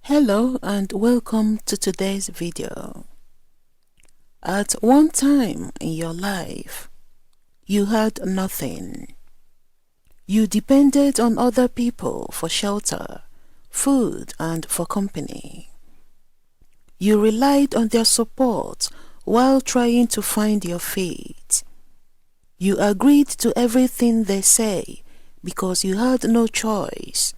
Hello and welcome to today's video. At one time in your life, you had nothing. You depended on other people for shelter, food, and for company. You relied on their support while trying to find your feet. You agreed to everything they say because you had no choice.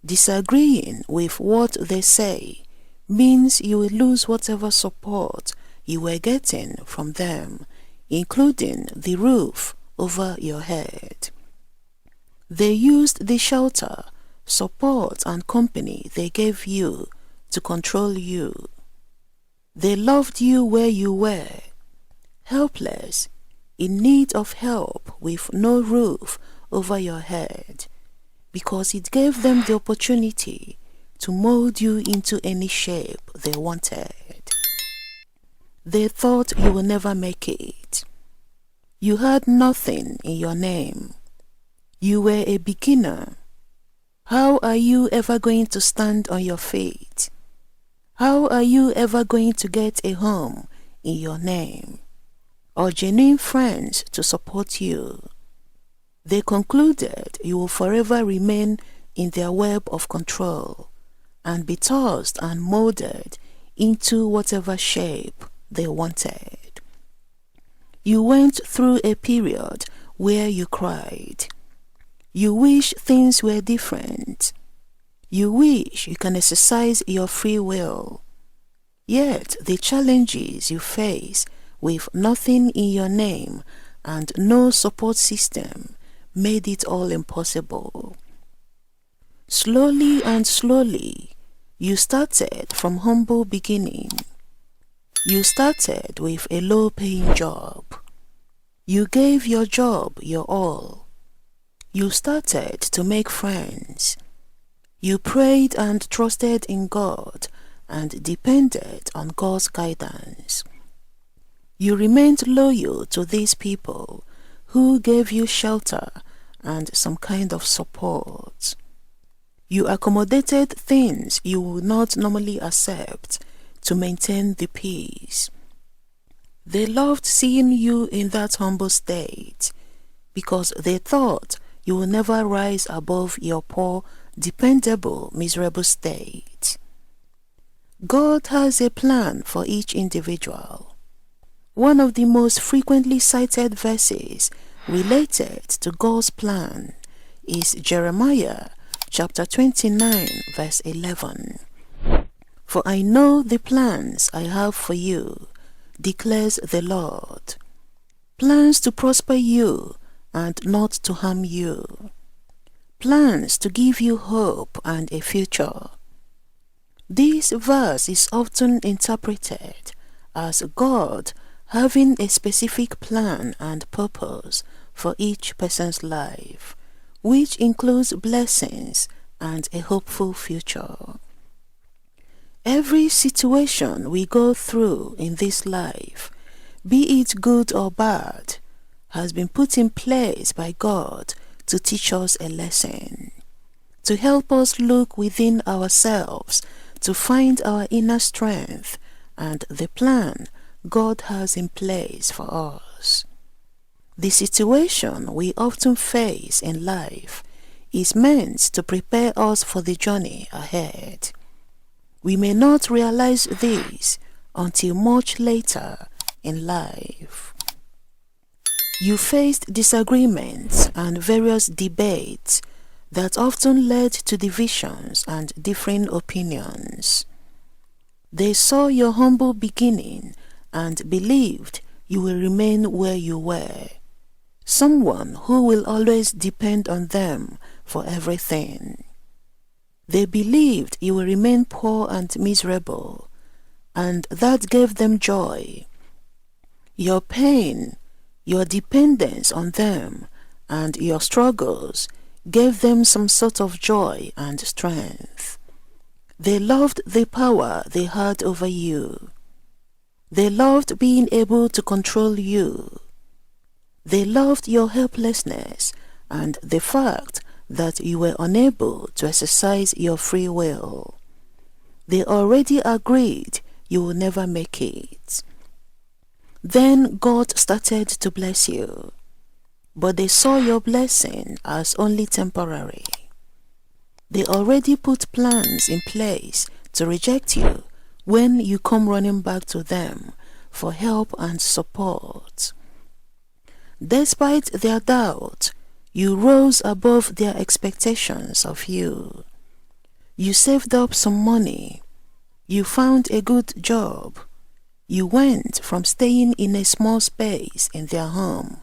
Disagreeing with what they say means you will lose whatever support you were getting from them, including the roof over your head. They used the shelter, support, and company they gave you to control you. They loved you where you were, helpless, in need of help with no roof over your head, because it gave them the opportunity to mold you into any shape they wanted. They thought you would never make it. You had nothing in your name. You were a beginner. How are you ever going to stand on your feet? How are you ever going to get a home in your name, or genuine friends to support you? They concluded you will forever remain in their web of control and be tossed and molded into whatever shape they wanted. You went through a period where you cried. You wish things were different. You wish you can exercise your free will. Yet the challenges you face with nothing in your name and no support system made it all impossible. Slowly and slowly, you started from humble beginning. You started with a low-paying job. You gave your job your all. You started to make friends. You prayed and trusted in God and depended on God's guidance. You remained loyal to these people who gave you shelter and some kind of support. You accommodated things you would not normally accept to maintain the peace. They loved seeing you in that humble state because they thought you will never rise above your poor, dependable, miserable state. God has a plan for each individual. One of the most frequently cited verses related to God's plan is Jeremiah chapter 29 verse 11. For I know the plans I have for you, declares the Lord. Plans to prosper you and not to harm you. Plans to give you hope and a future. This verse is often interpreted as God having a specific plan and purpose for each person's life, which includes blessings and a hopeful future. Every situation we go through in this life, be it good or bad, has been put in place by God to teach us a lesson, to help us look within ourselves to find our inner strength and the plan God has in place for us. The situation we often face in life is meant to prepare us for the journey ahead. We may not realize this until much later in life. You faced disagreements and various debates that often led to divisions and differing opinions. They saw your humble beginning and believed you will remain where you were, someone who will always depend on them for everything. They believed you will remain poor and miserable, and that gave them joy. Your pain, your dependence on them, and your struggles gave them some sort of joy and strength. They loved the power they had over you. They loved being able to control you. They loved your helplessness and the fact that you were unable to exercise your free will. They already agreed you will never make it. Then God started to bless you, but they saw your blessing as only temporary. They already put plans in place to reject you when you come running back to them for help and support. Despite their doubt, you rose above their expectations of you. You saved up some money. You found a good job. You went from staying in a small space in their home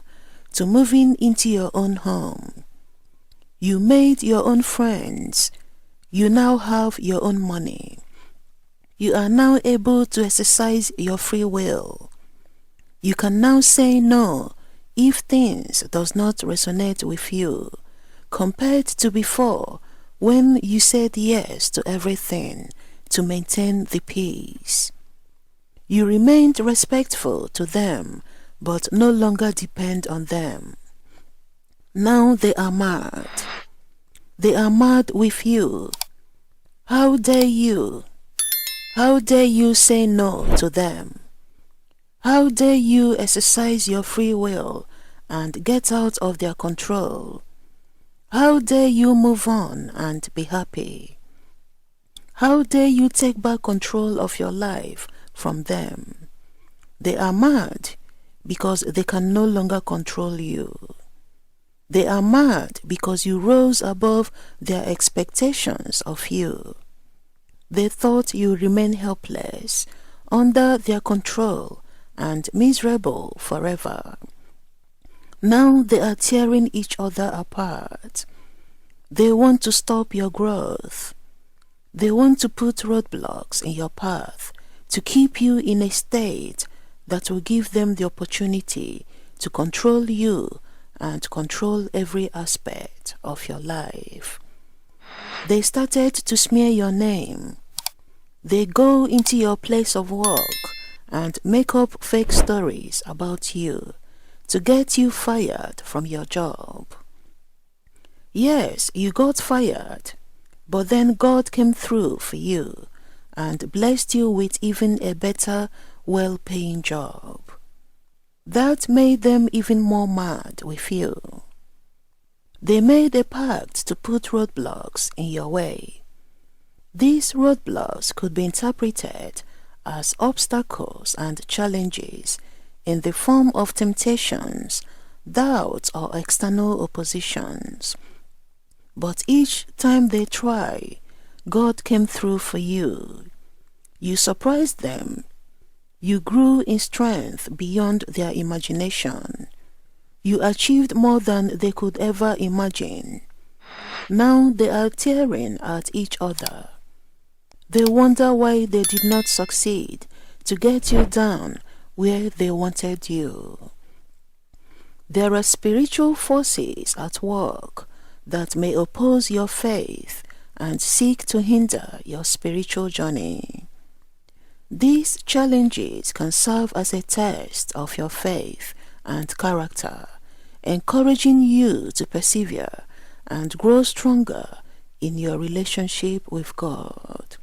to moving into your own home. You made your own friends. You now have your own money. You are now able to exercise your free will. You can now say no if things does not resonate with you, compared to before when you said yes to everything to maintain the peace. You remained respectful to them, but no longer depend on them. Now they are mad. They are mad with you. How dare you? How dare you say no to them? How dare you exercise your free will and get out of their control? How dare you move on and be happy? How dare you take back control of your life from them? They are mad because they can no longer control you. They are mad because you rose above their expectations of you. They thought you remain helpless, under their control, and miserable forever. Now they are tearing each other apart. They want to stop your growth. They want to put roadblocks in your path to keep you in a state that will give them the opportunity to control you and control every aspect of your life. They started to smear your name. They go into your place of work and make up fake stories about you to get you fired from your job. Yes, you got fired, but then God came through for you and blessed you with even a better, well-paying job. That made them even more mad with you. They made a pact to put roadblocks in your way. These roadblocks could be interpreted as obstacles and challenges in the form of temptations, doubts, or external oppositions. But each time they try, God came through for you. You surprised them. You grew in strength beyond their imagination. You achieved more than they could ever imagine. Now they are tearing at each other. They wonder why they did not succeed to get you down where they wanted you. There are spiritual forces at work that may oppose your faith and seek to hinder your spiritual journey. These challenges can serve as a test of your faith and character, encouraging you to persevere and grow stronger in your relationship with God.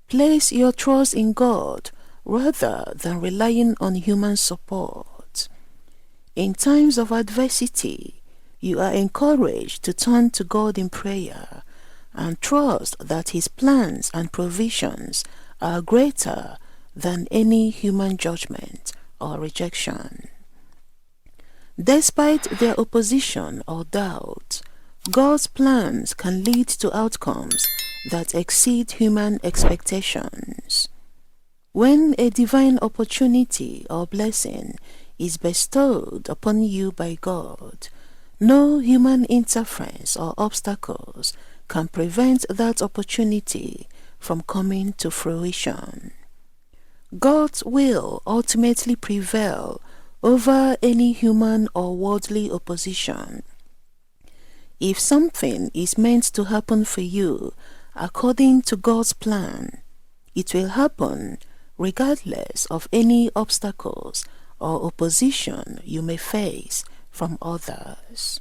Place your trust in God rather than relying on human support. In times of adversity, you are encouraged to turn to God in prayer and trust that His plans and provisions are greater than any human judgment or rejection. Despite their opposition or doubt, God's plans can lead to outcomes that exceed human expectations. When a divine opportunity or blessing is bestowed upon you by God, no human interference or obstacles can prevent that opportunity from coming to fruition. God's will ultimately prevail over any human or worldly opposition. If something is meant to happen for you according to God's plan, it will happen regardless of any obstacles or opposition you may face from others.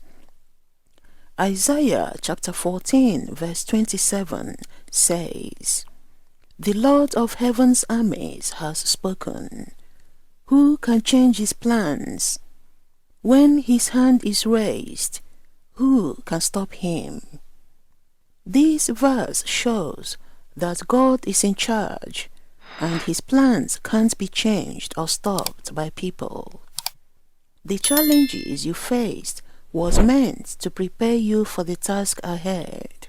Isaiah chapter 14 verse 27 says, The Lord of heaven's armies has spoken. Who can change his plans? When his hand is raised, who can stop him? This verse shows that God is in charge and his plans can't be changed or stopped by people. The challenges you faced was meant to prepare you for the task ahead.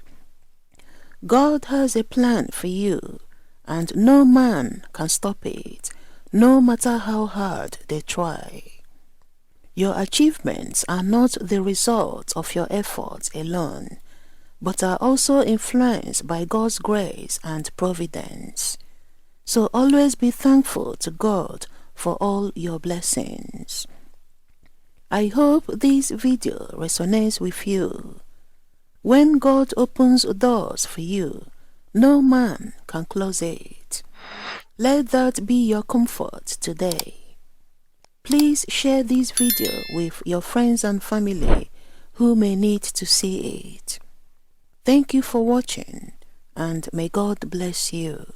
God has a plan for you, and no man can stop it, no matter how hard they try. Your achievements are not the result of your efforts alone, but are also influenced by God's grace and providence. So always be thankful to God for all your blessings. I hope this video resonates with you. When God opens doors for you, no man can close it. Let that be your comfort today. Please share this video with your friends and family who may need to see it. Thank you for watching, and may God bless you.